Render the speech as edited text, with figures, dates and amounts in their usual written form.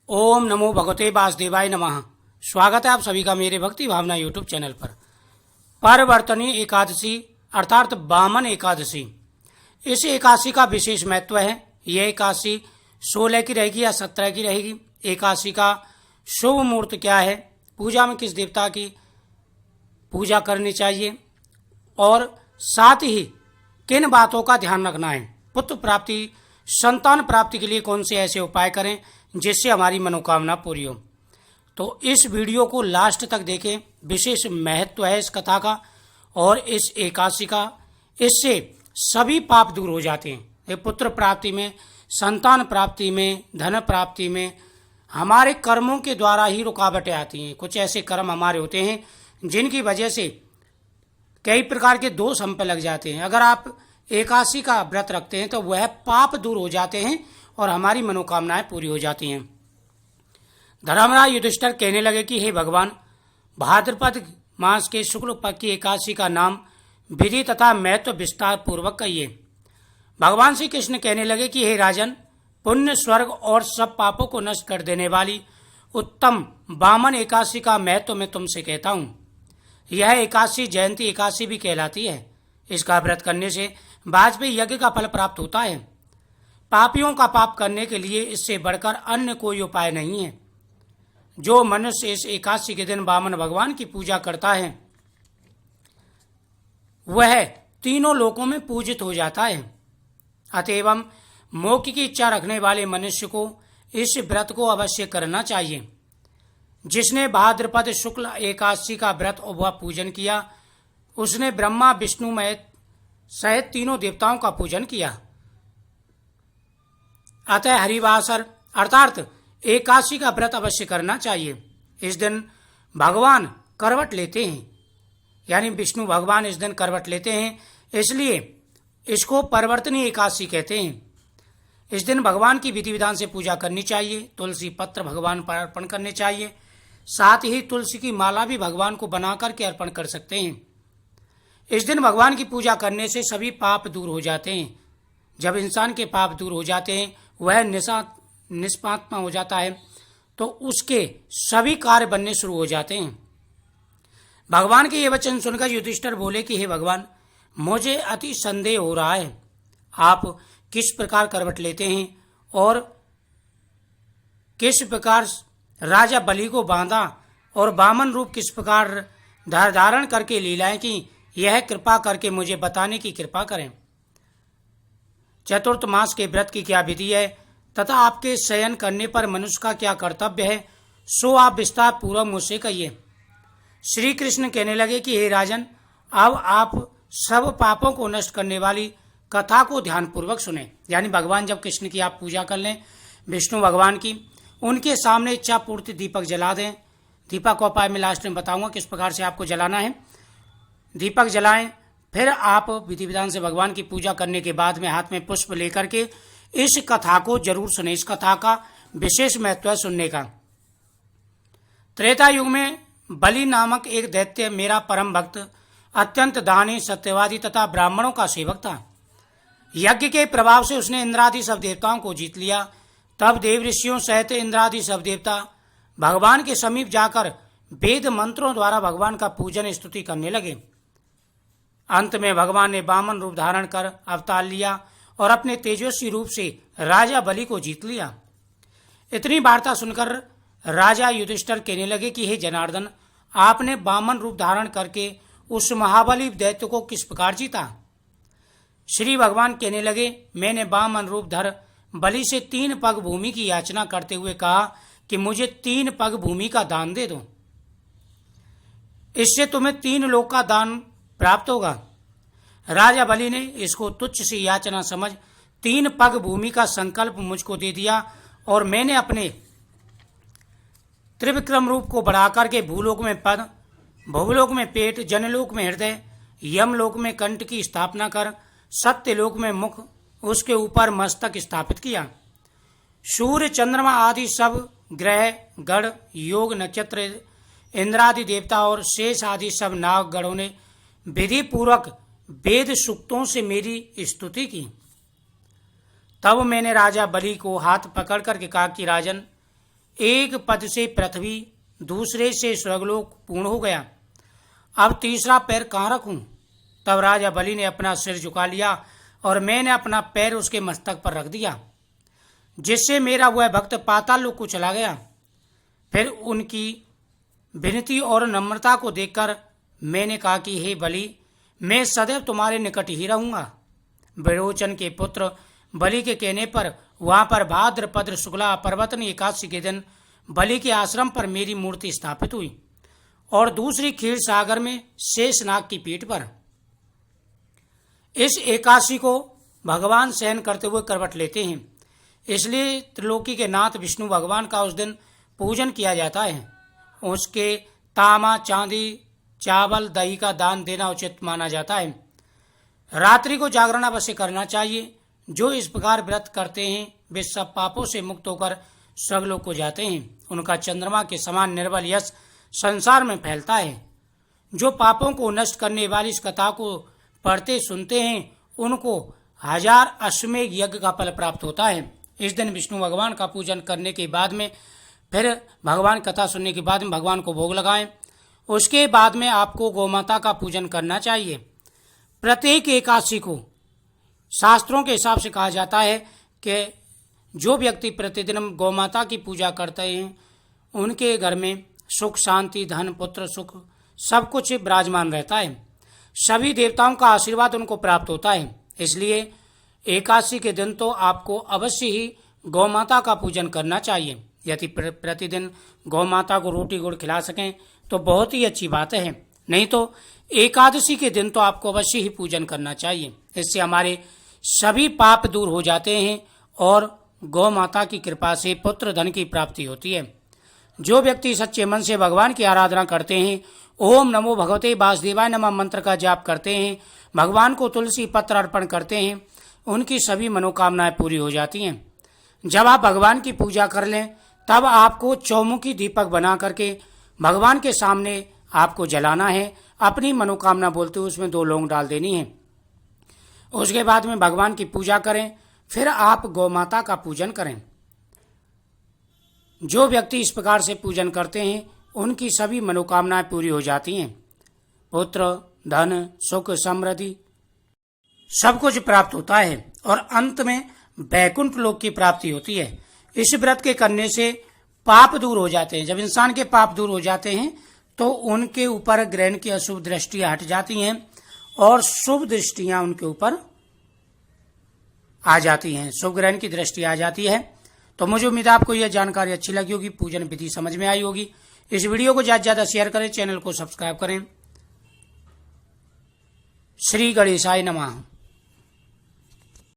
ओम नमो भगवते वासुदेवाय नमः। स्वागत है आप सभी का मेरे भक्ति भावना यूट्यूब चैनल पर। परवर्तनी एकादशी अर्थात वामन एकादशी, इस एकादशी का विशेष महत्व है। यह एकादशी 16 की रहेगी या 17 की रहेगी। एकादशी का शुभ मुहूर्त क्या है, पूजा में किस देवता की पूजा करनी चाहिए और साथ ही किन बातों का ध्यान रखना है। पुत्र प्राप्ति, संतान प्राप्ति के लिए कौन से ऐसे उपाय करें जिससे हमारी मनोकामना पूरी हो। तो इस वीडियो को लास्ट तक देखें, विशेष महत्व है इस कथा का और इस एकादशी का। इससे सभी पाप दूर हो जाते हैं। ये पुत्र प्राप्ति में, संतान प्राप्ति में, धन प्राप्ति में हमारे कर्मों के द्वारा ही रुकावटें आती हैं। कुछ ऐसे कर्म हमारे होते हैं जिनकी वजह से कई प्रकार के दोष हम पे लग जाते हैं। अगर आप एकादशी का व्रत रखते हैं तो वह पाप दूर हो जाते हैं और हमारी मनोकामनाएं पूरी हो जाती हैं। धर्मराज युधिष्ठिर कहने लगे कि हे भगवान, भाद्रपद मास के शुक्ल पक्ष की एकादशी का नाम विधि तथा महत्व विस्तार पूर्वक कहिए। भगवान श्री कृष्ण कहने लगे कि हे राजन, पुण्य, स्वर्ग और सब पापों को नष्ट कर देने वाली उत्तम वामन एकादशी का महत्व मैं तुमसे कहता हूँ। यह एकादशी जयंती एकादशी भी कहलाती है। इसका व्रत करने से वाजपेयी यज्ञ का फल प्राप्त होता है। पापियों का पाप करने के लिए इससे बढ़कर अन्य कोई उपाय नहीं है। जो मनुष्य इस एकादशी के दिन वामन भगवान की पूजा करता है वह तीनों लोकों में पूजित हो जाता है। अतएव मोक्ष की इच्छा रखने वाले मनुष्य को इस व्रत को अवश्य करना चाहिए। जिसने भाद्रपद शुक्ल एकादशी का व्रत व पूजन किया उसने ब्रह्मा, विष्णु महेश सहित तीनों देवताओं का पूजन किया। अतः हरिवासर अर्थात एकादशी का व्रत अवश्य करना चाहिए। इस दिन भगवान करवट लेते हैं, यानी विष्णु भगवान इस दिन करवट लेते हैं, इसलिए इसको परवर्तनी एकादशी कहते हैं। इस दिन भगवान की विधि विधान से पूजा करनी चाहिए। तुलसी पत्र भगवान पर अर्पण करने चाहिए। साथ ही तुलसी की माला भी भगवान को बना करके अर्पण कर सकते हैं। इस दिन भगवान की पूजा करने से सभी पाप दूर हो जाते हैं। जब इंसान के पाप दूर हो जाते हैं, वह निष्पात्मा हो जाता है, तो उसके सभी कार्य बनने शुरू हो जाते हैं। भगवान के ये वचन सुनकर युधिष्ठिर बोले कि हे भगवान, मुझे अति संदेह हो रहा है। आप किस प्रकार करवट लेते हैं और किस प्रकार राजा बलि को बांधा और वामन रूप किस प्रकार धारण करके लीलाएं की, यह कृपा करके मुझे बताने की कृपा करें। चतुर्थ मास के व्रत की क्या विधि है तथा आपके शयन करने पर मनुष्य का क्या कर्तव्य है, सो आप विस्तार पूर्वक मुझसे कहिए। श्री कृष्ण कहने लगे कि हे राजन, अब आप सब पापों को नष्ट करने वाली कथा को ध्यान पूर्वक सुने। यानी भगवान जब कृष्ण की आप पूजा कर लें, विष्णु भगवान की, उनके सामने इच्छा पूर्ति दीपक जला दें। दीपक का उपाय मैं लास्ट में बताऊंगा किस प्रकार से आपको जलाना है। दीपक जलाएं, फिर आप विधि विधान से भगवान की पूजा करने के बाद में हाथ में पुष्प लेकर के इस कथा को जरूर सुने। इस कथा का विशेष महत्व है सुनने का। त्रेता युग में बलि नामक एक दैत्य मेरा परम भक्त, अत्यंत दानी, सत्यवादी तथा ब्राह्मणों का सेवक था। यज्ञ के प्रभाव से उसने इंद्रादि सब देवताओं को जीत लिया। तब देव ऋषियों सहित इंद्रादि सब देवता भगवान के समीप जाकर वेद मंत्रों द्वारा भगवान का पूजन स्तुति करने लगे। अंत में भगवान ने वामन रूप धारण कर अवतार लिया और अपने तेजस्वी रूप से राजा बलि को जीत लिया। इतनी वार्ता सुनकर राजा युधिष्ठिर कहने लगे कि हे जनार्दन, आपने वामन रूप धारण करके उस महाबली दैत्य को किस प्रकार जीता। श्री भगवान कहने लगे, मैंने वामन रूप धर बलि से 3 पग भूमि की याचना करते हुए कहा कि मुझे 3 पग भूमि का दान दे दो, इससे तुम्हें 3 लोक का दान प्राप्त होगा। राजा बलि ने इसको तुच्छ सी याचना समझ 3 पग भूमि का संकल्प मुझको दे दिया और मैंने अपने त्रिविक्रम रूप को बढ़ाकर के भूलोक में पद, भूलोक में पेट, जनलोक में हृदय, यमलोक में कंठ की स्थापना कर सत्यलोक में मुख, उसके ऊपर मस्तक स्थापित किया। सूर्य, चंद्रमा आदि सब ग्रह, गण, योग, नक्षत्र, इंद्रादि देवता और शेष आदि सब नाग गणों ने विधि पूर्वक वेद सूक्तों से मेरी स्तुति की। तब मैंने राजा बलि को हाथ पकड़ करके कहा कि राजन, एक पद से पृथ्वी, दूसरे से स्वर्गलोक पूर्ण हो गया। अब तीसरा पैर कहाँ रखूं? तब राजा बलि ने अपना सिर झुका लिया और मैंने अपना पैर उसके मस्तक पर रख दिया, जिससे मेरा वह भक्त पाताल लोक को चला गया। फिर उनकी विनती और नम्रता को देखकर मैंने कहा कि हे बलि, मैं सदैव तुम्हारे निकट ही रहूंगा। विरोचन के पुत्र बलि के कहने पर वहां पर भाद्रपद शुक्ला पर्वतनी एकादशी के दिन बलि के आश्रम पर मेरी मूर्ति स्थापित हुई और दूसरी क्षीर सागर में शेषनाग की पीठ पर। इस एकादशी को भगवान शयन करते हुए करवट लेते हैं, इसलिए त्रिलोकी के नाथ विष्णु भगवान का उस दिन पूजन किया जाता है। उसके तांबा, चांदी, चावल, दही का दान देना उचित माना जाता है। रात्रि को जागरण अवश्य करना चाहिए। जो इस प्रकार व्रत करते हैं वे सब पापों से मुक्त होकर स्वर्गलोक को जाते हैं। उनका चंद्रमा के समान निर्बल यश संसार में फैलता है। जो पापों को नष्ट करने वाली इस कथा को पढ़ते सुनते हैं उनको 1000 अश्वमेध यज्ञ का फल प्राप्त होता है। इस दिन विष्णु भगवान का पूजन करने के बाद में फिर भगवान कथा सुनने के बाद में भगवान को भोग लगाएं। उसके बाद में आपको गौमाता का पूजन करना चाहिए। प्रत्येक एकादशी को शास्त्रों के हिसाब से कहा जाता है कि जो व्यक्ति प्रतिदिन गौमाता की पूजा करते हैं उनके घर में सुख, शांति, धन, पुत्र सुख सब कुछ विराजमान रहता है। सभी देवताओं का आशीर्वाद उनको प्राप्त होता है। इसलिए एकादशी के दिन तो आपको अवश्य ही गौमाता का पूजन करना चाहिए। यदि प्रतिदिन गौमाता को रोटी गुड़ खिला सकें तो बहुत ही अच्छी बात है, नहीं तो एकादशी के दिन तो आपको अवश्य ही पूजन करना चाहिए। इससे हमारे सभी पाप दूर हो जाते हैं और गौ माता की कृपा से पुत्र धन की प्राप्ति होती है। जो व्यक्ति सच्चे मन से भगवान की आराधना करते हैं, ओम नमो भगवते वासुदेवाय नमः मंत्र का जाप करते हैं, भगवान को तुलसी पत्र अर्पण करते हैं, उनकी सभी मनोकामनाएं पूरी हो जाती हैं। जब आप भगवान की पूजा कर लें तब आपको चौमुखी दीपक बना करके भगवान के सामने आपको जलाना है। अपनी मनोकामना बोलते हुए उसमें 2 लौंग डाल देनी है। उसके बाद में भगवान की पूजा करें, फिर आप गौ माता का पूजन करें। जो व्यक्ति इस प्रकार से पूजन करते हैं उनकी सभी मनोकामनाएं पूरी हो जाती हैं। पुत्र, धन, सुख, समृद्धि सब कुछ प्राप्त होता है और अंत में वैकुंठ लोक की प्राप्ति होती है। इस व्रत के करने से पाप दूर हो जाते हैं। जब इंसान के पाप दूर हो जाते हैं तो उनके ऊपर ग्रहण की अशुभ दृष्टियां हट जाती हैं और शुभ दृष्टियां उनके ऊपर आ जाती हैं, शुभ ग्रहण की दृष्टि आ जाती है। तो मुझे उम्मीद है आपको यह जानकारी अच्छी लगी होगी, पूजन विधि समझ में आई होगी। इस वीडियो को ज्यादा से ज्यादा शेयर करें, चैनल को सब्सक्राइब करें। श्री गणेशाय नमः।